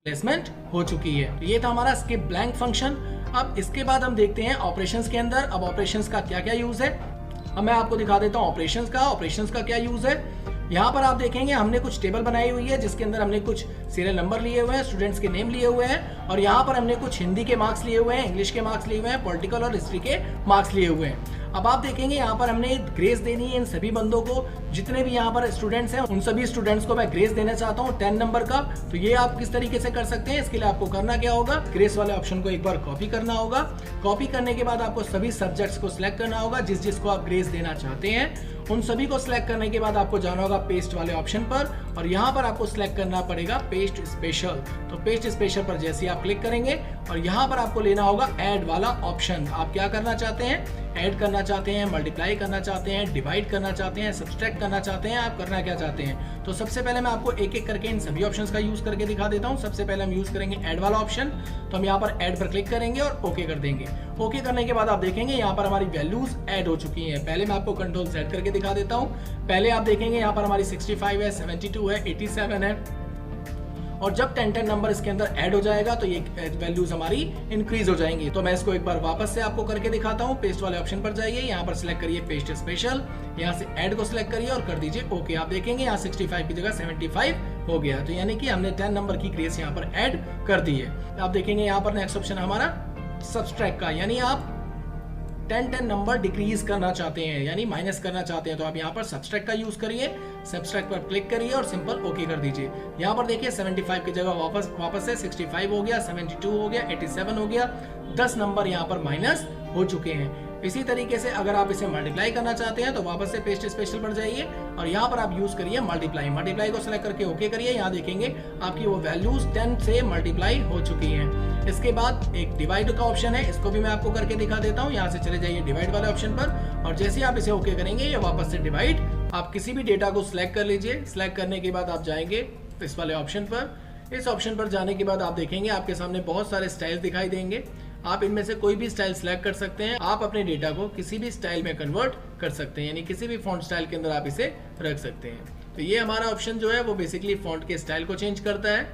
Placement हो चुकी है। तो ये था हमारा स्किप ब्लैंक फंक्शन। अब इसके बाद हम देखते हैं ऑपरेशंस के अंदर। अब ऑपरेशंस का क्या क्या यूज है, अब मैं आपको दिखा देता हूँ ऑपरेशंस का क्या यूज है। यहाँ पर आप देखेंगे हमने कुछ टेबल बनाई हुई है जिसके अंदर हमने कुछ सीरियल नंबर लिए हुए हैं, स्टूडेंट्स के नेम लिए हुए हैं, और यहाँ पर हमने कुछ हिंदी के मार्क्स लिए हुए हैं, इंग्लिश के मार्क्स लिए हुए हैं, पॉलिटिकल और हिस्ट्री के मार्क्स लिए हुए हैं। अब आप देखेंगे यहाँ पर हमने ग्रेस देनी है इन सभी बंदों को, जितने भी यहाँ पर स्टूडेंट्स हैं उन सभी स्टूडेंट्स को मैं ग्रेस देना चाहता हूँ 10 नंबर का। तो ये आप किस तरीके से कर सकते हैं, इसके लिए आपको करना क्या होगा, ग्रेस वाले ऑप्शन को एक बार कॉपी करना होगा। कॉपी करने के बाद आपको सभी सब्जेक्ट्स को सिलेक्ट करना होगा जिसको आप ग्रेस देना चाहते हैं। उन सभी को सिलेक्ट करने के बाद आपको जाना होगा पेस्ट वाले ऑप्शन पर, और यहाँ पर आपको सिलेक्ट करना पड़ेगा पेस्ट स्पेशल। तो पेस्ट स्पेशल पर जैसे आप क्लिक करेंगे और यहाँ पर आपको लेना होगा ऐड वाला ऑप्शन। आप क्या करना चाहते हैं, ऐड करना चाहते हैं, मल्टीप्लाई करना चाहते हैं, डिवाइड करना चाहते हैं, सब्सट्रैक्ट करना चाहते हैं, आप करना क्या चाहते हैं। तो सबसे पहले मैं आपको एक एक करके इन सभी ऑप्शंस का यूज करके दिखा देता हूँ। सबसे पहले हम यूज करेंगे ऐड वाला ऑप्शन। तो हम यहाँ पर ऐड पर क्लिक करेंगे और ओके कर देंगे। ओके करने के बाद आप देखेंगे यहाँ पर हमारी वैल्यूज ऐड हो चुकी हैं। पहले मैं आपको कंट्रोल सेट करके दिखा देता हूँ। पहले आप देखेंगे यहाँ पर हमारी 65 है, 72 है, 87 है, और जब 10 नंबर इसके अंदर ऐड हो जाएगा तो ये वैल्यूज हमारी इंक्रीज हो जाएंगी। तो मैं इसको एक बार वापस से आपको करके दिखाता हूँ। पेस्ट वाले ऑप्शन पर जाइए, यहाँ पर सिलेक्ट करिए पेस्ट स्पेशल, यहाँ से ऐड को सिलेक्ट करिए और कर दीजिए ओके। आप देखेंगे यहाँ 65 की जगह 75 हो गया। तो यानी कि हमने 10 नंबर की ग्रेस यहाँ पर ऐड कर दी है। आप देखेंगे यहाँ पर नेक्स्ट ऑप्शन हमारा सब्सट्रैक्ट का, यानी आप 10 नंबर डिक्रीज करना चाहते हैं, यानी माइनस करना चाहते हैं। तो आप यहाँ पर सब्सट्रैक्ट का यूज करिए, सब्सट्रैक्ट पर क्लिक करिए और सिंपल ओके कर दीजिए। यहाँ पर देखिए 75 की जगह वापस से 65 हो गया, 72 हो गया, 87 हो गया, 10 नंबर यहाँ पर माइनस हो चुके हैं। इसी तरीके से अगर आप इसे मल्टीप्लाई करना चाहते हैं तो वापस से पेस्ट स्पेशल पर जाइए और यहाँ पर आप यूज करिए मल्टीप्लाई को सिलेक्ट करके ओके करिए। यहाँ देखेंगे आपकी वो वैल्यूज 10 से मल्टीप्लाई हो चुकी हैं। इसके बाद एक डिवाइड का ऑप्शन है, इसको भी मैं आपको करके दिखा देता हूँ। यहाँ से चले जाइए डिवाइड वाले ऑप्शन पर और जैसे आप इसे ओके करेंगे ये वापस से डिवाइड, आप किसी भी डेटा को सिलेक्ट कर लीजिए। सिलेक्ट करने के बाद आप जाएंगे इस वाले ऑप्शन पर। इस ऑप्शन पर जाने के बाद आप देखेंगे आपके सामने बहुत सारे स्टाइल दिखाई देंगे। आप इनमें से कोई भी स्टाइल सिलेक्ट कर सकते हैं। आप अपने डेटा को किसी भी स्टाइल में कन्वर्ट कर सकते हैं, यानी किसी भी फॉन्ट स्टाइल के अंदर आप इसे रख सकते हैं। तो ये हमारा ऑप्शन जो है वो बेसिकली फॉन्ट के स्टाइल को चेंज करता है।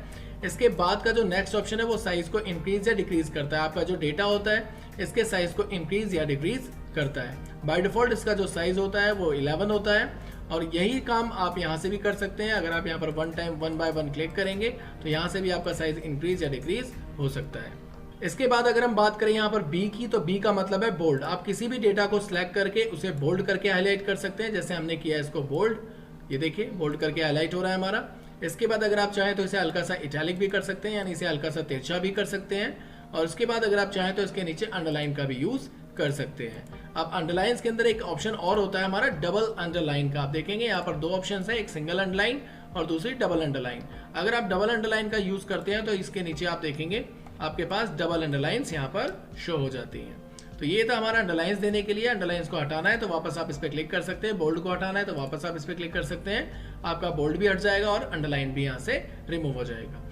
इसके बाद का जो नेक्स्ट ऑप्शन है वो साइज को इंक्रीज या डिक्रीज करता है। आपका जो डेटा होता है इसके साइज को इंक्रीज या डिक्रीज करता है। बाय डिफॉल्ट इसका जो साइज होता है वो 11 होता है और यही काम आप यहाँ से भी कर सकते हैं। अगर आप यहाँ पर 1 बाय 1 क्लिक करेंगे तो यहाँ से भी आपका साइज इंक्रीज या डिक्रीज हो सकता है। इसके बाद अगर हम बात करें यहाँ पर बी की, तो बी का मतलब है बोल्ड। आप किसी भी डेटा को सिलेक्ट करके उसे बोल्ड करके हाईलाइट कर सकते हैं, जैसे हमने किया इसको बोल्ड। ये देखिए बोल्ड करके हाईलाइट हो रहा है हमारा। इसके बाद अगर आप चाहें तो इसे हल्का सा इटैलिक भी कर सकते हैं, यानी इसे हल्का सा तिरछा भी कर सकते हैं। और उसके बाद अगर आप चाहें तो इसके नीचे अंडरलाइन का भी यूज कर सकते हैं। अब अंडरलाइन के अंदर एक ऑप्शन और होता है हमारा डबल अंडरलाइन का। आप देखेंगे यहाँ पर दो ऑप्शन है, एक सिंगल अंडरलाइन और दूसरी डबल अंडरलाइन। अगर आप डबल अंडरलाइन का यूज करते हैं तो इसके नीचे आप देखेंगे आपके पास डबल अंडरलाइंस यहाँ पर शो हो जाती हैं। तो ये था हमारा अंडरलाइंस देने के लिए। अंडरलाइंस को हटाना है तो वापस आप इस पर क्लिक कर सकते हैं, बोल्ड को हटाना है तो वापस आप इस पर क्लिक कर सकते हैं। आपका बोल्ड भी हट जाएगा और अंडरलाइन भी यहाँ से रिमूव हो जाएगा।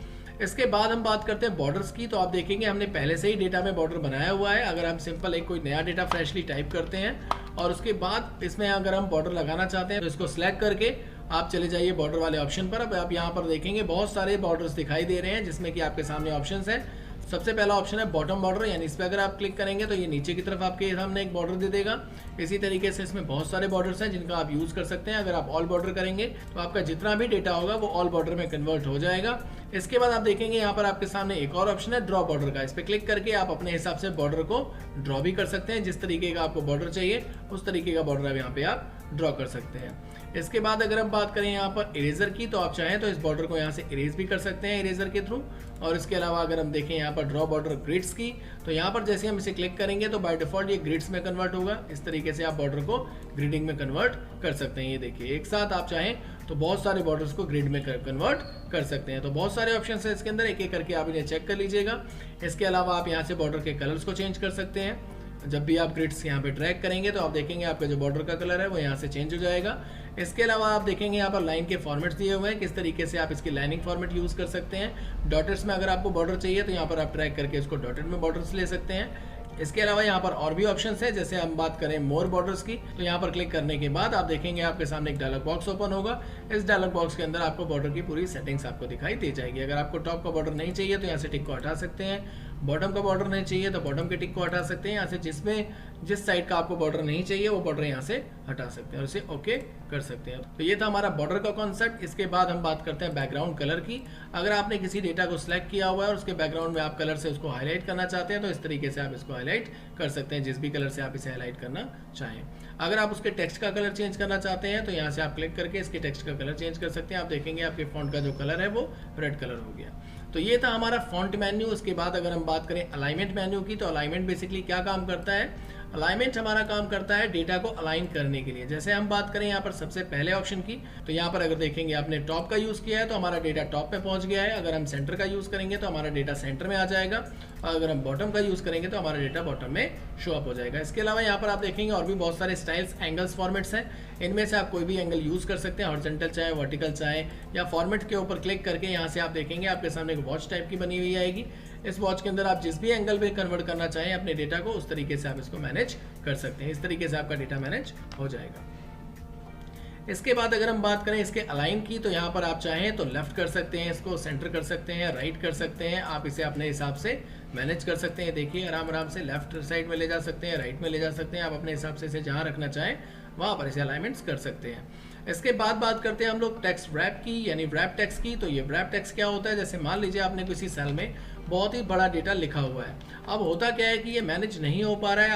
इसके बाद हम बात करते हैं बॉर्डर्स की। तो आप देखेंगे हमने पहले से ही डेटा में बॉर्डर बनाया हुआ है। अगर हम सिंपल एक कोई नया डेटा फ्रेशली टाइप करते हैं और उसके बाद इसमें अगर हम बॉर्डर लगाना चाहते हैं तो इसको सिलेक्ट करके आप चले जाइए बॉर्डर वाले ऑप्शन पर। अब आप यहाँ पर देखेंगे बहुत सारे बॉर्डर्स दिखाई दे रहे हैं जिसमें कि आपके सामने ऑप्शंस हैं। सबसे पहला ऑप्शन है बॉटम बॉर्डर, यानी इस पर अगर आप क्लिक करेंगे तो ये नीचे की तरफ आपके सामने एक बॉर्डर दे देगा। इसी तरीके से इसमें बहुत सारे बॉर्डर्स हैं जिनका आप यूज कर सकते हैं। अगर आप ऑल बॉर्डर करेंगे तो आपका जितना भी डेटा होगा वो ऑल बॉर्डर में कन्वर्ट हो जाएगा। इसके बाद आप देखेंगे यहाँ पर आपके सामने एक और ऑप्शन है ड्रॉ बॉर्डर का। इस पर क्लिक करके आप अपने हिसाब से बॉर्डर को ड्रॉ भी कर सकते हैं। जिस तरीके का आपको बॉर्डर चाहिए उस तरीके का बॉर्डर अब यहाँ पे आप ड्रॉ कर सकते हैं। इसके बाद अगर हम बात करें यहाँ पर इरेजर की, तो आप चाहें तो इस बॉर्डर को यहाँ से इरेज भी कर सकते हैं इरेजर के थ्रू। और इसके अलावा अगर हम देखें यहाँ पर ड्रॉ बॉर्डर ग्रिड्स की, तो यहाँ पर जैसे हम इसे क्लिक करेंगे तो बाय डिफॉल्ट ये ग्रिड्स में कन्वर्ट होगा। इस तरीके से आप बॉर्डर को ग्रिडिंग में कन्वर्ट कर सकते हैं। ये देखिए एक साथ आप चाहें तो बहुत सारे बॉर्डर्स को ग्रिड में कन्वर्ट कर सकते हैं। तो बहुत सारे ऑप्शन है इसके अंदर, एक एक करके आप इन्हें चेक कर लीजिएगा। इसके अलावा आप यहाँ से बॉर्डर के कलर्स को चेंज कर सकते हैं। जब भी आप ग्रिड्स यहाँ पे ड्रैग करेंगे तो आप देखेंगे आपका जो बॉर्डर का कलर है वो यहाँ से चेंज हो जाएगा। इसके अलावा आप देखेंगे यहाँ पर लाइन के फॉर्मेट्स दिए हुए हैं, किस तरीके से आप इसकी लाइनिंग फॉर्मेट यूज़ कर सकते हैं। डॉटेड्स में अगर आपको बॉर्डर चाहिए तो यहाँ पर आप ड्रैग करके इसको डॉटेड में बॉर्डर्स ले सकते हैं। इसके अलावा यहाँ पर और भी ऑप्शंस है, जैसे हम बात करें मोर बॉर्डर्स की, तो यहाँ पर क्लिक करने के बाद आप देखेंगे आपके सामने एक डायलॉग बॉक्स ओपन होगा। इस डायलॉग बॉक्स के अंदर आपको बॉर्डर की पूरी सेटिंग्स आपको दिखाई दे जाएगी। अगर आपको टॉप का बॉर्डर नहीं चाहिए तो यहाँ से टिक को हटा सकते हैं, बॉटम का बॉर्डर नहीं चाहिए तो बॉटम के टिक को हटा सकते हैं। यहाँ से जिस साइड का आपको बॉर्डर नहीं चाहिए वो बॉर्डर यहाँ से हटा सकते हैं और इसे ओके कर सकते हैं। तो ये था हमारा बॉर्डर का कॉन्सेप्ट। इसके बाद हम बात करते हैं बैकग्राउंड कलर की। अगर आपने किसी डेटा को सिलेक्ट किया हुआ है और उसके बैकग्राउंड में आप कलर से उसको हाईलाइट करना चाहते हैं तो इस तरीके से आप इसको हाईलाइट कर सकते हैं, जिस भी कलर से आप इसे हाईलाइट करना चाहें। अगर आप उसके टेक्स्ट का कलर चेंज करना चाहते हैं तो यहाँ से आप क्लिक करके इसके टेक्स्ट का कलर चेंज कर सकते हैं। आप देखेंगे आपके फॉन्ट का जो कलर है वो रेड कलर हो गया। तो ये था हमारा फॉन्ट मेन्यू। उसके बाद अगर हम बात करें अलाइनमेंट मेन्यू की, तो अलाइनमेंट बेसिकली क्या काम करता है? अलाइनमेंट हमारा काम करता है डेटा को अलाइन करने के लिए। जैसे हम बात करें यहाँ पर सबसे पहले ऑप्शन की, तो यहाँ पर अगर देखेंगे आपने टॉप का यूज़ किया है तो हमारा डेटा टॉप पे पहुँच गया है। अगर हम सेंटर का यूज़ करेंगे तो हमारा डेटा सेंटर में आ जाएगा, और अगर हम बॉटम का यूज़ करेंगे तो हमारा डेटा बॉटम में शो अप हो जाएगा। इसके अलावा यहाँ पर आप देखेंगे और भी बहुत सारे स्टाइल्स, एंगल्स, फॉर्मेट्स हैं। इनमें से आप कोई भी एंगल यूज़ कर सकते हैं, हॉरिजॉन्टल चाहे, वर्टिकल चाहे, या फॉर्मेट के ऊपर क्लिक करके यहाँ से आप देखेंगे आपके सामने एक वॉच टाइप की बनी हुई आएगी। इस वॉच के अंदर आप जिस भी एंगल पे कन्वर्ट करना चाहें अपने डेटा को, उस तरीके से आप इसको मैनेज कर सकते हैं। इस तरीके से आपका डेटा मैनेज हो जाएगा। इसके बाद अगर हम बात करें इसके अलाइन की, तो यहाँ पर आप चाहें तो लेफ्ट कर सकते हैं, इसको सेंटर कर सकते हैं, राइट कर सकते हैं। आप इसे अपने हिसाब से मैनेज कर सकते हैं। देखिए आराम आराम से लेफ्ट साइड में ले जा सकते हैं, राइट में ले जा सकते हैं। आप अपने हिसाब से इसे जहाँ रखना चाहें वहाँ पर इसे अलाइनमेंट्स कर सकते हैं। इसके बाद बात करते हैं हम लोग टेक्स्ट रैप की, यानी रैप टेक्स्ट की। तो ये रैप टेक्स्ट क्या होता है? जैसे मान लीजिए आपने किसी सेल में बहुत ही बड़ा डेटा लिखा हुआ है। अब होता क्या है कि ये मैनेज नहीं हो पा रहा है,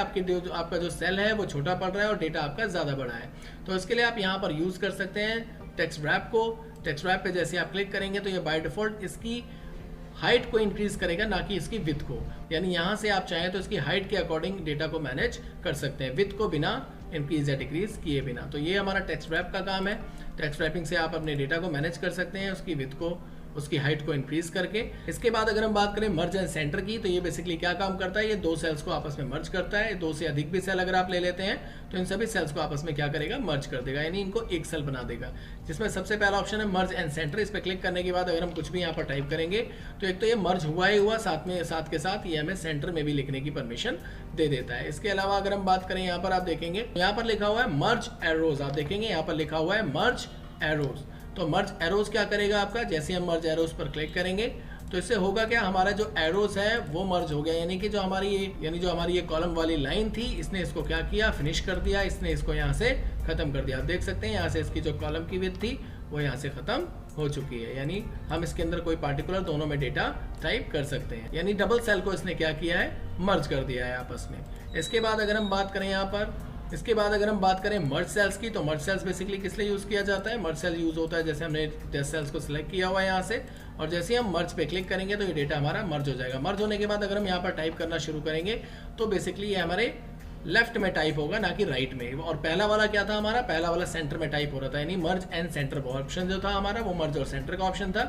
आपका जो सेल है वो छोटा पड़ रहा है और डेटा आपका ज़्यादा बड़ा है। तो इसके लिए आप यहाँ पर यूज़ कर सकते हैं टेक्स्ट रैप को। टेक्स्ट रैप पे जैसे आप क्लिक करेंगे तो ये बाय डिफ़ॉल्ट इसकी हाइट को इंक्रीज करेगा, ना कि इसकी विथ को। यानी यहाँ से आप चाहें तो इसकी हाइट के अकॉर्डिंग डेटा को मैनेज कर सकते हैं, विथ को बिना इंक्रीज या डिक्रीज किए बिना। तो ये हमारा टेक्स्ट रैप का काम है। टेक्स्ट रैपिंग से आप अपने डेटा को मैनेज कर सकते हैं, उसकी विथ को, उसकी हाइट को इंक्रीज करके। इसके बाद अगर हम बात करें मर्ज एंड सेंटर की, तो ये बेसिकली क्या काम करता है? ये दो सेल्स को आपस में मर्ज करता है। दो से अधिक भी सेल अगर आप ले लेते हैं तो इन सभी सेल्स को आपस में क्या करेगा? मर्ज कर देगा, यानी इनको एक सेल बना देगा। जिसमें सबसे पहला ऑप्शन है मर्ज एंड सेंटर। इस पर क्लिक करने के बाद अगर हम कुछ भी यहाँ पर टाइप करेंगे तो एक तो ये मर्ज हुआ ही हुआ, साथ के साथ ये हमें सेंटर में भी लिखने की परमिशन दे देता है। इसके अलावा अगर हम बात करें यहाँ पर आप देखेंगे यहाँ पर लिखा हुआ है मर्ज एरोज। आप देखेंगे यहाँ पर लिखा हुआ है मर्ज एरोज। तो मर्ज एरोज क्या करेगा आपका? जैसे हम मर्ज एरोज पर क्लिक करेंगे तो इससे होगा क्या? हमारा जो एरोज है वो मर्ज हो गया, यानी कि जो हमारी ये कॉलम वाली लाइन थी, इसने इसको क्या किया? फिनिश कर दिया। इसने इसको यहाँ से खत्म कर दिया। आप देख सकते हैं यहाँ से इसकी जो कॉलम की विड्थ थी वो यहाँ से खत्म हो चुकी है। यानी हम इसके अंदर कोई पार्टिकुलर दोनों में डेटा टाइप कर सकते हैं। यानी डबल सेल को इसने क्या किया है? मर्ज कर दिया है आपस में। इसके बाद अगर हम बात करें मर्ज सेल्स की, तो मर्ज सेल्स बेसिकली किस लिए यूज़ किया जाता है? मर्ज सेल यूज़ होता है जैसे हमने 10 सेल्स को सिलेक्ट किया हुआ है यहाँ से, और जैसे हम मर्ज पे क्लिक करेंगे तो ये डेटा हमारा मर्ज हो जाएगा। मर्ज होने के बाद अगर हम यहाँ पर टाइप करना शुरू करेंगे तो बेसिकली ये हमारे लेफ्ट में टाइप होगा, ना कि राइट में। और पहला वाला क्या था हमारा? पहला वाला सेंटर में टाइप हो रहा था, यानी मर्ज एंड सेंटर वो ऑप्शन जो था हमारा, वो मर्ज और सेंटर का ऑप्शन था।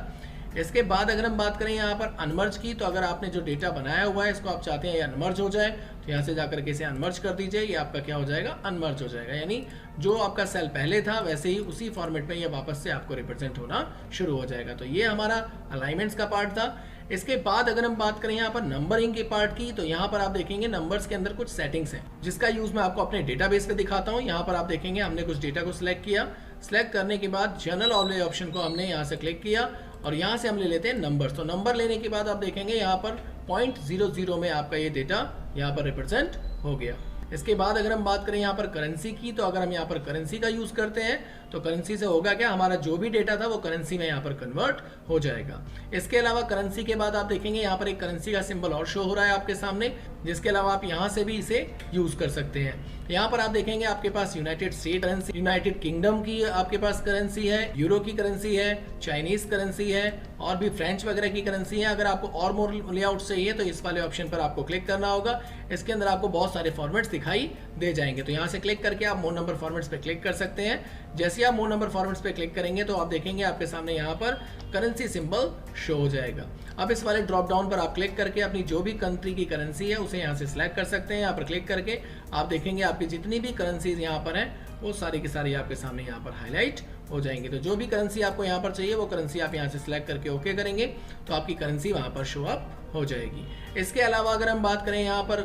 इसके बाद अगर हम बात करें यहाँ पर अनमर्ज की, तो अगर आपने जो डेटा बनाया हुआ है इसको आप चाहते हैं ये अनमर्ज हो जाए, तो यहाँ से जाकर के इसे अनमर्ज कर दीजिए। ये आपका क्या हो जाएगा? अनमर्ज हो जाएगा। यानी जो आपका सेल पहले था वैसे ही उसी फॉर्मेट में ये वापस से आपको रिप्रेजेंट होना शुरू हो जाएगा। तो ये हमारा अलाइनमेंट्स का पार्ट था। इसके बाद अगर हम बात करें यहाँ पर नंबरिंग के पार्ट की, तो यहाँ पर आप देखेंगे नंबर्स के अंदर कुछ सेटिंग्स हैं जिसका यूज मैं आपको अपने डेटाबेस पे दिखाता हूँ। यहाँ पर आप देखेंगे हमने कुछ डेटा को सिलेक्ट किया। सिलेक्ट करने के बाद जनरल ओवरले ऑप्शन को हमने यहाँ से क्लिक किया और यहाँ से हम ले लेते हैं नंबर्स। तो नंबर लेने के बाद आप देखेंगे यहाँ पर 0.00 में आपका ये डेटा यहाँ पर रिप्रेजेंट हो गया। इसके बाद अगर हम बात करें यहाँ पर करेंसी की, तो अगर हम यहाँ पर करेंसी का यूज़ करते हैं तो करेंसी से होगा क्या? हमारा जो भी डेटा था वो करेंसी में यहाँ पर कन्वर्ट हो जाएगा। इसके अलावा करेंसी के बाद आप देखेंगे यहाँ पर एक करेंसी का सिंबल और शो हो रहा है आपके सामने, जिसके अलावा आप यहाँ से भी इसे यूज़ कर सकते हैं। यहाँ पर आप देखेंगे आपके पास United State currency, United Kingdom की आपके पास करेंसी है, यूरो की करेंसी है, चाइनीज करेंसी है और भी फ्रेंच वगैरह की करेंसी है। अगर आपको और मोर लेआउट चाहिए तो इस वाले ऑप्शन पर आपको क्लिक करना होगा। इसके अंदर आपको बहुत सारे फॉर्मेट्स दिखाई दे जाएंगे, तो यहाँ से क्लिक करके आप मोर नंबर फॉर्मेट्स पे क्लिक कर सकते हैं। जैसे आप मोर नंबर फॉर्मेट्स पे क्लिक करेंगे तो आप देखेंगे आपके सामने यहाँ पर करेंसी सिंबल शो हो जाएगा। अब इस वाले ड्रॉप डाउन पर आप क्लिक करके अपनी जो भी कंट्री की करेंसी है उसे यहाँ से सिलेक्ट कर सकते हैं। यहाँ पर क्लिक करके आप देखेंगे आपकी जितनी भी करेंसीज यहाँ पर हैं वो सारी की सारी आपके सामने यहाँ पर हाईलाइट हो जाएंगे। तो जो भी करेंसी आपको यहाँ पर चाहिए वो करेंसी आप यहाँ से सिलेक्ट करके ओके करेंगे तो आपकी करेंसी वहाँ पर शो अप हो जाएगी। इसके अलावा अगर हम बात करें यहाँ पर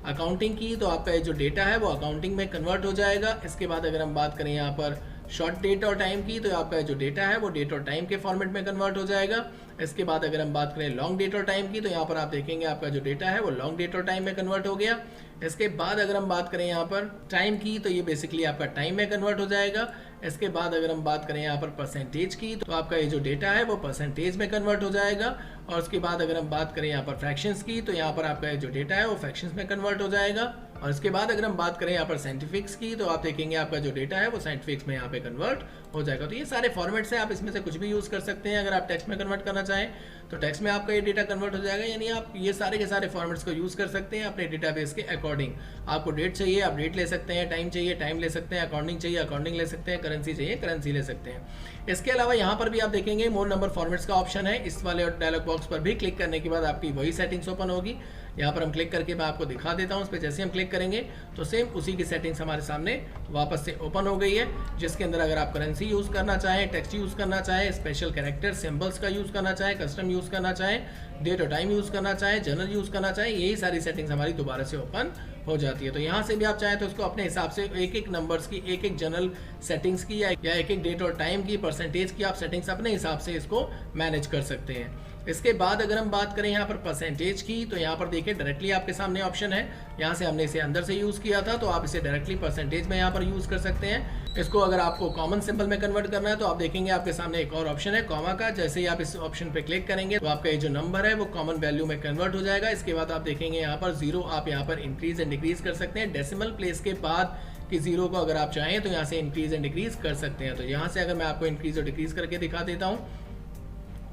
अकाउंटिंग की तो आपका ये जो डेटा है वो अकाउंटिंग में कन्वर्ट हो जाएगा। इसके बाद अगर हम बात करें यहाँ पर शॉर्ट डेट और टाइम की तो आपका जो डेटा है वो डेट और टाइम के फॉर्मेट में कन्वर्ट हो जाएगा। इसके बाद अगर हम बात करें लॉन्ग डेट और टाइम की तो यहाँ पर आप देखेंगे आपका जो डेटा है वो लॉन्ग डेट और टाइम में कन्वर्ट हो गया। इसके बाद अगर हम बात करें यहाँ पर टाइम की तो ये बेसिकली आपका टाइम में कन्वर्ट हो जाएगा। इसके बाद अगर हम बात करें यहाँ पर परसेंटेज की तो आपका ये जो डेटा है वो परसेंटेज में कन्वर्ट हो जाएगा। और उसके बाद अगर हम बात करें यहाँ पर फ्रैक्शंस की तो यहाँ पर आपका ये जो डेटा है वो फ्रैक्शंस में कन्वर्ट हो जाएगा। और इसके बाद अगर हम बात करें यहाँ पर साइंटिफिक्स की तो आप देखेंगे आपका जो डेटा है वो साइंटिफिक्स में यहाँ पे कन्वर्ट हो जाएगा। तो ये सारे फॉर्मेट्स हैं, आप इसमें से कुछ भी यूज़ कर सकते हैं। अगर आप टेक्स्ट में कन्वर्ट करना चाहें तो टेक्स्ट में आपका ये डेटा कन्वर्ट हो जाएगा, यानी आप ये सारे के सारे फॉर्मेट्स को यूज़ कर सकते हैं अपने डेटाबेस के अकॉर्डिंग। आपको डेट चाहिए आप डेट ले सकते हैं, टाइम चाहिए टाइम ले सकते हैं, अकाउंटिंग चाहिए अकाउंटिंग ले सकते हैं, करेंसी चाहिए करेंसी ले सकते हैं। इसके अलावा यहाँ पर भी आप देखेंगे मोर नंबर फॉर्मेट्स का ऑप्शन है। इस वाले डायलॉग बॉक्स पर भी क्लिक करने के बाद आपकी वही सेटिंग्स ओपन होगी। यहाँ पर हम क्लिक करके मैं आपको दिखा देता हूँ। उस पर जैसे हम क्लिक करेंगे तो सेम उसी की सेटिंग्स हमारे सामने वापस से ओपन हो गई है, जिसके अंदर अगर आप करेंसी यूज़ करना चाहें, टेक्स्ट यूज़ करना चाहें, स्पेशल कैरेक्टर सिंबल्स का यूज़ करना चाहें, कस्टम यूज़ करना चाहें, डेट और टाइम यूज़ करना चाहें, जनरल यूज़ करना चाहें, यही सारी सेटिंग्स हमारी दोबारा से ओपन हो जाती है। तो यहाँ से भी आप चाहें तो इसको अपने हिसाब से एक एक नंबर्स की, एक एक जनरल सेटिंग्स की या एक एक डेट और टाइम की, परसेंटेज की आप सेटिंग्स अपने हिसाब से इसको मैनेज कर सकते हैं। इसके बाद अगर हम बात करें यहाँ पर परसेंटेज की तो यहाँ पर देखिए डायरेक्टली आपके सामने ऑप्शन है। यहाँ से हमने इसे अंदर से यूज़ किया था तो आप इसे डायरेक्टली परसेंटेज में यहाँ पर यूज़ कर सकते हैं। इसको अगर आपको कॉमन सिंबल में कन्वर्ट करना है तो आप देखेंगे आपके सामने एक और ऑप्शन है कॉमा का। जैसे ही आप इस ऑप्शन पे क्लिक करेंगे तो आपका ये जो नंबर है वो कॉमन वैल्यू में कन्वर्ट हो जाएगा। इसके बाद आप देखेंगे यहाँ पर 0 आप यहाँ पर इंक्रीज एंड डिक्रीज कर सकते हैं। डेसिमल प्लेस के बाद कि 0 को अगर आप चाहें तो यहाँ से इंक्रीज एंड डिक्रीज कर सकते हैं। तो यहाँ से अगर मैं आपको इंक्रीज और डिक्रीज करके दिखा देता हूँ,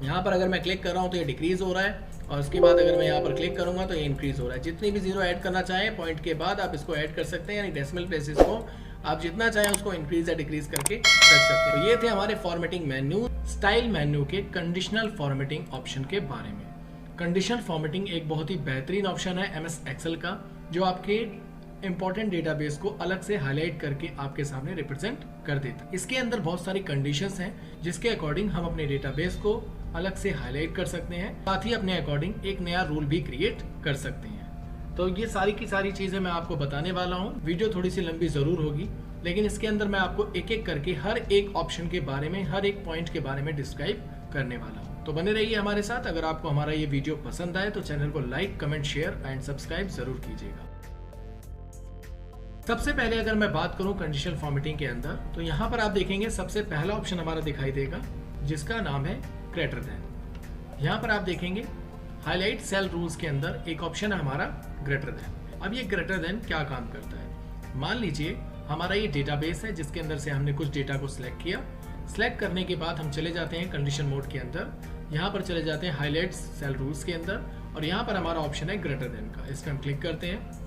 यहाँ पर अगर मैं क्लिक कर रहा हूँ तो ये डिक्रीज हो रहा है और उसके बाद अगर मैं यहाँ पर क्लिक करूँगा तो ये इंक्रीज हो रहा है। जितनी भी 0 ऐड करना चाहें पॉइंट के बाद आप इसको ऐड कर सकते हैं, यानी डेसिमल प्लेसेस को आप जितना चाहें उसको इंक्रीज या डिक्रीज करके रख सकते हैं। तो ये थे हमारे फॉर्मेटिंग मेन्यू, स्टाइल मेन्यू के कंडीशनल फॉर्मेटिंग ऑप्शन के बारे में। कंडीशनल फॉर्मेटिंग एक बहुत ही बेहतरीन ऑप्शन है MS एक्सेल का, जो आपके इंपॉर्टेंट डेटाबेस को अलग से हाईलाइट करके आपके सामने रिप्रेजेंट कर देता है। इसके अंदर बहुत सारी कंडीशंस हैं जिसके अकॉर्डिंग हम अपने डेटाबेस को अलग से हाईलाइट कर सकते हैं, साथ ही अपने अकॉर्डिंग एक नया रूल भी क्रिएट कर सकते हैं। तो ये सारी की सारी चीजें मैं आपको बताने वाला हूँ। वीडियो थोड़ी सी लंबी जरूर होगी, लेकिन इसके अंदर मैं आपको एक एक करके हर एक ऑप्शन के बारे में, हर एक पॉइंट के बारे में डिस्क्राइब करने वाला हूँ। तो बने रहिए हमारे साथ। अगर आपको हमारा ये वीडियो पसंद आए तो चैनल को like, comment, share and subscribe जरूर कीजिएगा। सबसे पहले अगर मैं बात करूं कंडीशनल फॉर्मेटिंग के अंदर तो यहाँ पर आप देखेंगे सबसे पहला ऑप्शन हमारा दिखाई देगा जिसका नाम है ग्रेटर देन। यहाँ पर आप देखेंगे हाईलाइट सेल रूल्स के अंदर एक ऑप्शन है हमारा ग्रेटर देन। अब ये ग्रेटर देन क्या काम करता है, मान लीजिए हमारा ये डेटाबेस है जिसके अंदर से हमने कुछ डेटा को सिलेक्ट किया। सिलेक्ट करने के बाद हम चले जाते हैं कंडीशन मोड के अंदर, यहाँ पर चले जाते हैं हाईलाइट सेल रूल्स के अंदर और यहाँ पर हमारा ऑप्शन है ग्रेटर देन का। इस पर हम क्लिक करते हैं।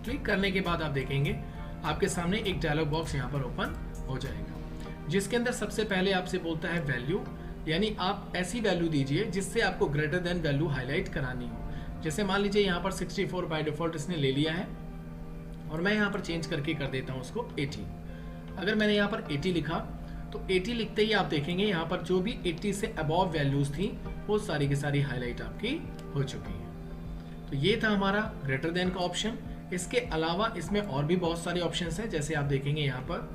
क्लिक करने के बाद आप देखेंगे आपके सामने एक डायलॉग बॉक्स यहाँ पर ओपन हो जाएगा, जिसके अंदर सबसे पहले आपसे बोलता है वैल्यू, यानी आप ऐसी वैल्यू दीजिए जिससे आपको ग्रेटर देन वैल्यू हाईलाइट करानी हो। जैसे मान लीजिए यहाँ पर 64 बाय डिफॉल्ट इसने ले लिया है और मैं यहाँ पर चेंज करके कर देता हूँ उसको 80। अगर मैंने यहाँ पर 80 लिखा तो 80 लिखते ही आप देखेंगे यहाँ पर जो भी 80 से अबव वैल्यूज थी वो सारी की सारी हाईलाइट आपकी हो चुकी है। तो ये था हमारा ग्रेटर देन का ऑप्शन। इसके अलावा इसमें और भी बहुत सारे ऑप्शंस हैं, जैसे आप देखेंगे यहाँ पर,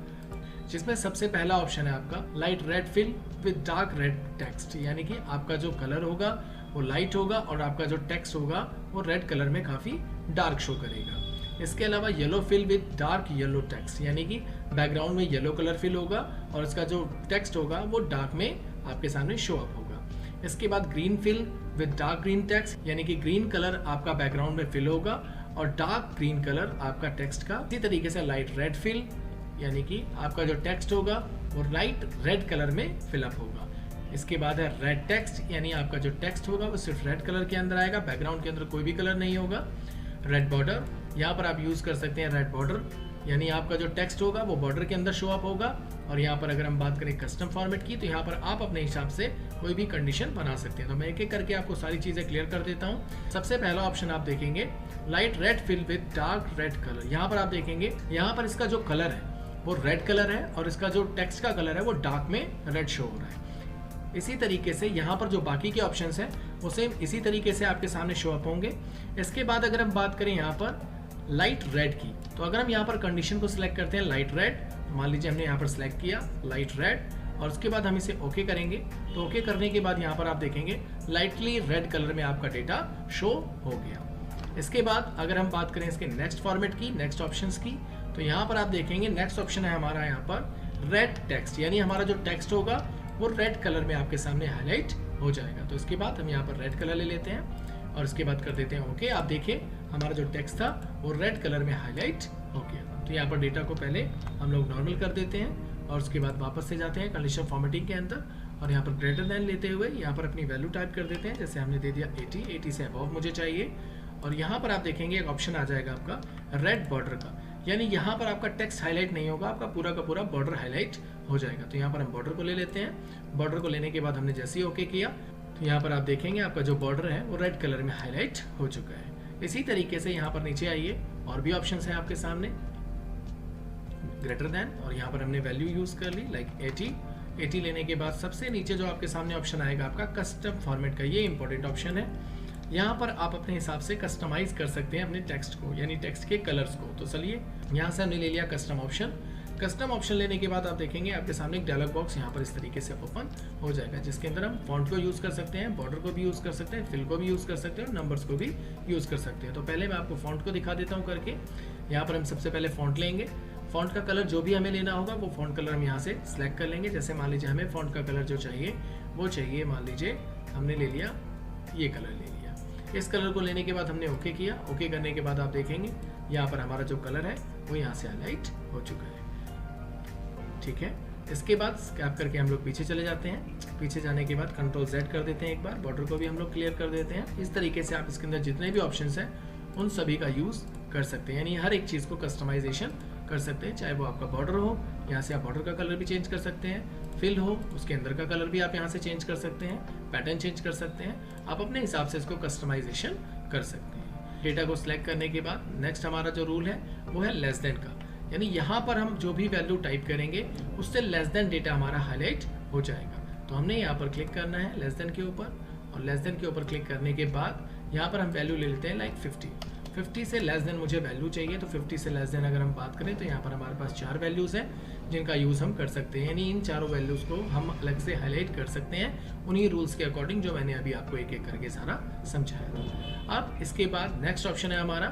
जिसमें सबसे पहला ऑप्शन है आपका light red fill with dark red text, यानी कि आपका जो कलर होगा वो लाइट होगा और आपका जो टेक्स्ट होगा वो रेड कलर में काफ़ी डार्क शो करेगा। इसके अलावा yellow fill with dark yellow text, यानी कि बैकग्राउंड में येलो कलर फिल होगा और इसका जो टेक्स्ट होगा वो डार्क में आपके सामने शो अप होगा। इसके बाद green fill with dark green text, यानी कि ग्रीन कलर आपका बैकग्राउंड में फिल होगा और डार्क ग्रीन कलर आपका टेक्स्ट का। इसी तरीके से लाइट रेड फिल, यानी कि आपका जो टेक्स्ट होगा वो लाइट रेड कलर में फिलअप होगा। इसके बाद है रेड टेक्स्ट, यानी आपका जो टेक्स्ट होगा वो सिर्फ रेड कलर के अंदर आएगा, बैकग्राउंड के अंदर कोई भी कलर नहीं होगा। रेड बॉर्डर, यहाँ पर आप यूज़ कर सकते हैं रेड बॉर्डर, यानी आपका जो टेक्स्ट होगा वो बॉर्डर के अंदर शो अप होगा। और यहाँ पर अगर हम बात करें कस्टम फॉर्मेट की तो यहाँ पर आप अपने हिसाब से कोई भी कंडीशन बना सकते हैं। तो मैं एक एक करके आपको सारी चीज़ें क्लियर कर देता हूँ। सबसे पहला ऑप्शन आप देखेंगे light red fill with dark red colour. यहाँ पर आप देखेंगे यहाँ पर इसका जो कलर है वो रेड कलर है और इसका जो टेक्स्ट का कलर है वो डार्क में रेड शो हो रहा है। इसी तरीके से यहाँ पर जो बाकी के ऑप्शंस हैं वो सेम इसी तरीके से आपके सामने शो अप होंगे। इसके बाद अगर हम बात करें यहाँ पर लाइट रेड की। तो अगर हम यहाँ पर कंडीशन को सिलेक्ट करते हैं लाइट रेड, मान लीजिए हमने यहाँ पर सिलेक्ट किया लाइट रेड और उसके बाद हम इसे ओके करेंगे। तो ओके करने के बाद यहाँ पर आप देखेंगे लाइटली रेड कलर में आपका डेटा शो हो गया। इसके बाद अगर हम बात करें इसके नेक्स्ट फॉर्मेट की, नेक्स्ट ऑप्शंस की, तो यहाँ पर आप देखेंगे नेक्स्ट ऑप्शन है हमारा यहाँ पर रेड टेक्स्ट, यानी हमारा जो टेक्स्ट होगा वो रेड कलर में आपके सामने हाईलाइट हो जाएगा। तो इसके बाद हम यहाँ पर रेड कलर ले लेते हैं और इसके बाद कर देते हैं ओके। आप देखिए हमारा जो टेक्स्ट था वो रेड कलर में हाईलाइट हो गया। तो यहाँ पर डेटा को पहले हम लोग नॉर्मल कर देते हैं और उसके बाद वापस से जाते हैं कंडीशन फॉर्मेटिंग के अंदर और यहाँ पर ग्रेटर देन लेते हुए यहाँ पर अपनी वैल्यू टाइप कर देते हैं। जैसे हमने दे दिया 80 से अबव मुझे चाहिए और यहाँ पर आप देखेंगे एक ऑप्शन आ जाएगा आपका रेड बॉर्डर का, यानी यहाँ पर आपका टेक्स्ट हाईलाइट नहीं होगा, आपका पूरा का पूरा बॉर्डर हाईलाइट हो जाएगा। तो यहाँ पर हम बॉर्डर को ले लेते हैं। बॉर्डर को लेने के बाद हमने जैसे ही ओके किया तो यहाँ पर आप देखेंगे आपका जो बॉर्डर है वो रेड कलर में हाईलाइट हो चुका है। इसी तरीके से यहाँ पर नीचे आइए और भी ऑप्शन है आपके सामने ग्रेटर देन और यहाँ पर हमने वैल्यू यूज कर ली लाइक 80 लेने के बाद सबसे नीचे जो आपके सामने ऑप्शन आएगा आपका कस्टम फॉर्मेट का, ये इंपॉर्टेंट ऑप्शन है। यहाँ पर आप अपने हिसाब से कस्टमाइज कर सकते हैं अपने टेक्स्ट को, यानी टेक्स्ट के कलर्स को। तो चलिए यहाँ से हमने ले लिया कस्टम ऑप्शन। कस्टम ऑप्शन लेने के बाद आप देखेंगे आपके सामने एक डायलॉग बॉक्स यहाँ पर इस तरीके से ओपन हो जाएगा, जिसके अंदर हम फॉन्ट को यूज कर सकते हैं, बॉर्डर को भी यूज कर सकते हैं, फिल को भी यूज कर सकते हैं और नंबर्स को भी यूज कर सकते हैं। तो पहले मैं आपको फॉन्ट को दिखा देता हूँ करके। यहाँ पर हम सबसे पहले फॉन्ट लेंगे। फॉन्ट का कलर जो भी हमें लेना होगा वो फॉन्ट कलर हम यहाँ से सिलेक्ट कर लेंगे। जैसे मान लीजिए हमें फॉन्ट का कलर जो चाहिए वो चाहिए, मान लीजिए हमने ले लिया ये कलर ले लिया। इस कलर को लेने के बाद हमने ओके किया। ओके करने के बाद आप देखेंगे यहाँ पर हमारा जो कलर है वो यहाँ से हाईलाइट हो चुका है। ठीक है, इसके बाद स्कैप करके हम लोग पीछे चले जाते हैं। पीछे जाने के बाद कंट्रोल Z कर देते हैं एक बार, बॉर्डर को भी हम लोग क्लियर कर देते हैं। इस तरीके से आप इसके अंदर जितने भी ऑप्शंस हैं उन सभी का यूज कर सकते हैं, यानी हर एक चीज़ को कस्टमाइजेशन कर सकते हैं। चाहे वो आपका बॉर्डर हो, यहाँ से आप बॉर्डर का कलर भी चेंज कर सकते हैं, फिल हो उसके अंदर का कलर भी आप यहाँ से चेंज कर सकते हैं, पैटर्न चेंज कर सकते हैं, आप अपने हिसाब से इसको कस्टमाइजेशन कर सकते हैं। डेटा को सिलेक्ट करने के बाद नेक्स्ट हमारा जो रूल है वो है लेस देन का, यानी यहाँ पर हम जो भी वैल्यू टाइप करेंगे उससे लेस देन डेटा हमारा हाईलाइट हो जाएगा। तो हमने यहाँ पर क्लिक करना है लेस देन के ऊपर और लेस देन के ऊपर क्लिक करने के बाद यहाँ पर हम वैल्यू ले लेते हैं लाइक 50 से लेस देन मुझे वैल्यू चाहिए। तो 50 से लेस देन अगर हम बात करें तो यहाँ पर हमारे पास 4 वैल्यूज़ हैं जिनका यूज़ हम कर सकते हैं, यानी इन चारों वैल्यूज़ को हम अलग से हाईलाइट कर सकते हैं उन्हीं रूल्स के अकॉर्डिंग जो मैंने अभी आपको एक एक करके सारा समझाया। अब इसके बाद नेक्स्ट ऑप्शन है हमारा,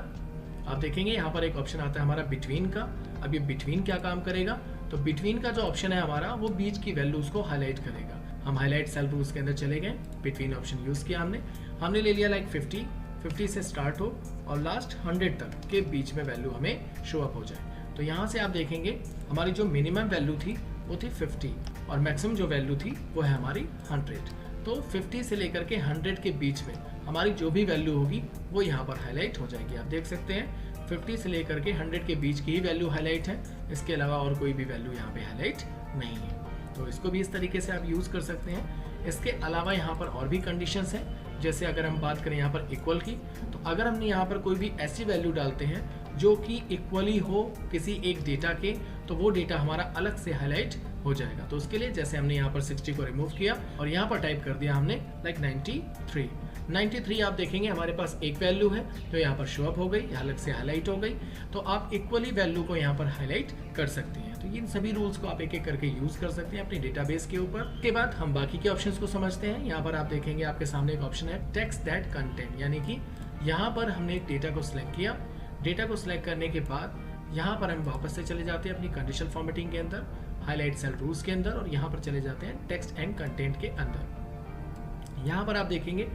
आप देखेंगे यहाँ पर एक ऑप्शन आता है हमारा बिटवीन का। अब ये बिटवीन क्या काम करेगा, तो बिटवीन का जो ऑप्शन है हमारा वो बीच की वैल्यूज़ को हाईलाइट करेगा। हम हाईलाइट सेल रूल्स के अंदर चले गए, बिटवीन ऑप्शन यूज़ किया हमने ले लिया लाइक 50 से स्टार्ट हो और लास्ट 100 तक के बीच में वैल्यू हमें शो अप हो जाए। तो यहाँ से आप देखेंगे हमारी जो मिनिमम वैल्यू थी वो थी 50 और मैक्सिमम जो वैल्यू थी वो है हमारी 100। तो 50 से लेकर के 100 के बीच में हमारी जो भी वैल्यू होगी वो यहाँ पर हाईलाइट हो जाएगी। आप देख सकते हैं 50 से लेकर के 100 के बीच की ही वैल्यू हाईलाइट है, इसके अलावा और कोई भी वैल्यू यहाँ पे हाईलाइट नहीं है। तो इसको भी इस तरीके से आप यूज़ कर सकते हैं। इसके अलावा यहाँ पर और भी कंडीशंस हैं, जैसे अगर हम बात करें यहाँ पर इक्वल की, तो अगर हमने यहाँ पर कोई भी ऐसी वैल्यू डालते हैं जो कि इक्वली हो किसी एक डेटा के, तो वो डेटा हमारा अलग से हाईलाइट हो जाएगा। तो उसके लिए जैसे हमने यहाँ पर 60 को रिमूव किया और यहाँ पर टाइप कर दिया हमने लाइक 93। आप देखेंगे हमारे पास एक वैल्यू है तो यहाँ पर शो अप हो गई, अलग से हाईलाइट हो गई। तो आप इक्वली वैल्यू को यहाँ पर हाईलाइट कर सकते हैं। तो इन सभी रूल्स को आप एक एक करके यूज कर सकते हैं अपने डेटाबेस के ऊपर। के बाद हम बाकी के ऑप्शंस को समझते हैं। यहाँ पर आप देखेंगे आपके सामने एक ऑप्शन है टेक्स्ट दैट कंटेंट, यानी कि यहाँ पर हमने एक डेटा को सिलेक्ट किया। डेटा को सिलेक्ट करने के बाद यहाँ पर हम वापस से चले जाते हैं अपनी कंडीशनल फॉर्मेटिंग के अंदर, हाईलाइट सेल रूल्स के अंदर, और यहाँ पर चले जाते हैं टेक्स्ट एंड कंटेंट के अंदर। यहाँ पर आप देखेंगे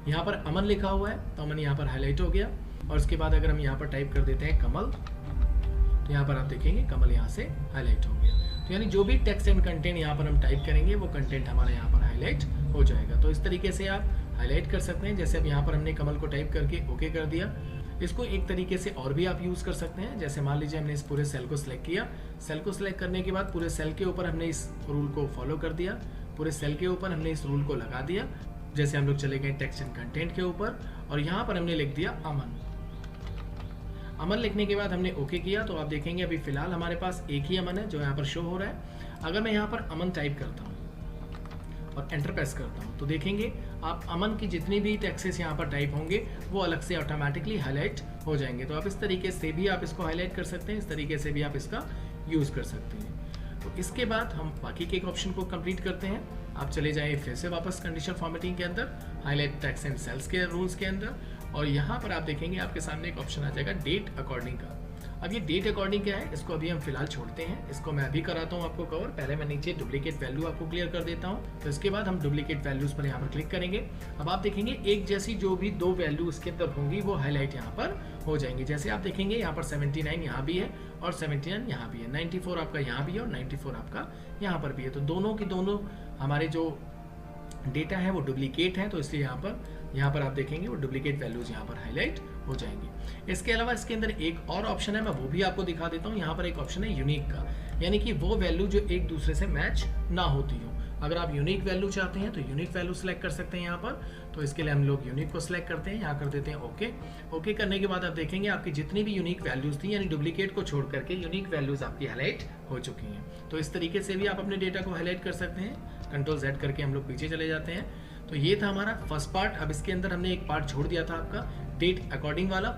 यहाँ पर अमन लिखा हुआ है तो अमन यहाँ पर हाईलाइट हो गया। और उसके बाद अगर हम यहाँ पर टाइप कर देते हैं कमल, तो यहाँ पर आप देखेंगे कमल यहाँ से हाईलाइट हो गया। तो यानी जो भी टेक्स्ट एंड कंटेंट यहाँ पर हम टाइप करेंगे वो कंटेंट हमारा यहाँ पर हाईलाइट हो जाएगा। तो इस तरीके से आप हाईलाइट कर सकते हैं। जैसे अब यहाँ पर हमने कमल को टाइप करके ओके कर दिया। इसको एक तरीके से और भी आप यूज़ कर सकते हैं। जैसे मान लीजिए हमने इस पूरे सेल को सिलेक्ट किया, सेल को सिलेक्ट करने के बाद पूरे सेल के ऊपर हमने इस रूल को फॉलो कर दिया, पूरे सेल के ऊपर हमने इस रूल को लगा दिया। जैसे हम लोग चले गए टेक्स्ट एंड कंटेंट के ऊपर और यहाँ पर हमने लिख दिया अमन। अमन लिखने के बाद हमने ओके किया। तो आप देखेंगे अभी फिलहाल हमारे पास एक ही अमन है जो यहाँ पर शो हो रहा है। अगर मैं यहाँ पर अमन टाइप करता हूँ और एंटर प्रेस करता हूँ तो देखेंगे आप अमन की जितनी भी टैक्सेस यहाँ पर टाइप होंगे वो अलग से ऑटोमेटिकली हाईलाइट हो जाएंगे। तो आप इस तरीके से भी आप इसको हाईलाइट कर सकते हैं, इस तरीके से भी आप इसका यूज़ कर सकते हैं। तो इसके बाद हम बाकी के एक ऑप्शन को कंप्लीट करते हैं। आप चले जाइए फिर से वापस कंडीशनल फॉर्मेटिंग के अंदर, हाईलाइट टेक्स्ट एंड सेल्स के रूल्स के अंदर, और यहाँ पर आप देखेंगे आपके सामने एक ऑप्शन आ जाएगा डेट अकॉर्डिंग का। अब ये डेट अकॉर्डिंग क्या है, इसको अभी हम फिलहाल छोड़ते हैं, इसको मैं अभी कराता हूँ आपको कवर। पहले मैं नीचे डुप्लीकेट वैल्यू आपको क्लियर कर देता हूँ, तो इसके बाद हम डुप्लीकेट वैल्यूज पर यहाँ पर क्लिक करेंगे। अब आप देखेंगे एक जैसी जो भी दो वैल्यू इसके अंदर होंगी वो हाईलाइट यहाँ पर हो जाएंगी। जैसे आप देखेंगे यहाँ पर 79 यहाँ भी है और 79 यहाँ भी है, 94 आपका यहाँ भी है और 94 आपका यहाँ पर भी है। तो दोनों की दोनों हमारे जो डेटा है वो डुप्लीकेट है, तो इसलिए यहाँ पर आप देखेंगे वो डुप्लीकेट वैल्यूज यहाँ पर हाईलाइट हो जाएंगी। इसके अलावा इसके अंदर एक और ऑप्शन है, मैं वो भी आपको दिखा देता हूँ। यहाँ पर एक ऑप्शन है यूनिक का, यानी कि वो वैल्यू जो एक दूसरे से मैच ना होती हो। अगर आप यूनिक वैल्यू चाहते हैं तो यूनिक वैल्यू सेलेक्ट कर सकते हैं यहाँ पर। तो इसके लिए हम लोग यूनिक को सिलेक्ट करते हैं, यहाँ कर देते हैं ओके। ओके करने के बाद आप देखेंगे आपकी जितनी भी यूनिक वैल्यूज थी, यानी डुप्लीकेट को छोड़ करके यूनिक वैल्यूज आपकी हाईलाइट हो चुकी हैं। तो इस तरीके से भी आप अपने डेटा को हाईलाइट कर सकते हैं। कंट्रोल Z करके हम लोग पीछे चले जाते हैं। तो ये था हमारा फर्स्ट पार्ट। अब इसके अंदर हमने एक पार्ट छोड़ दिया था आपका डेट अकॉर्डिंग वाला।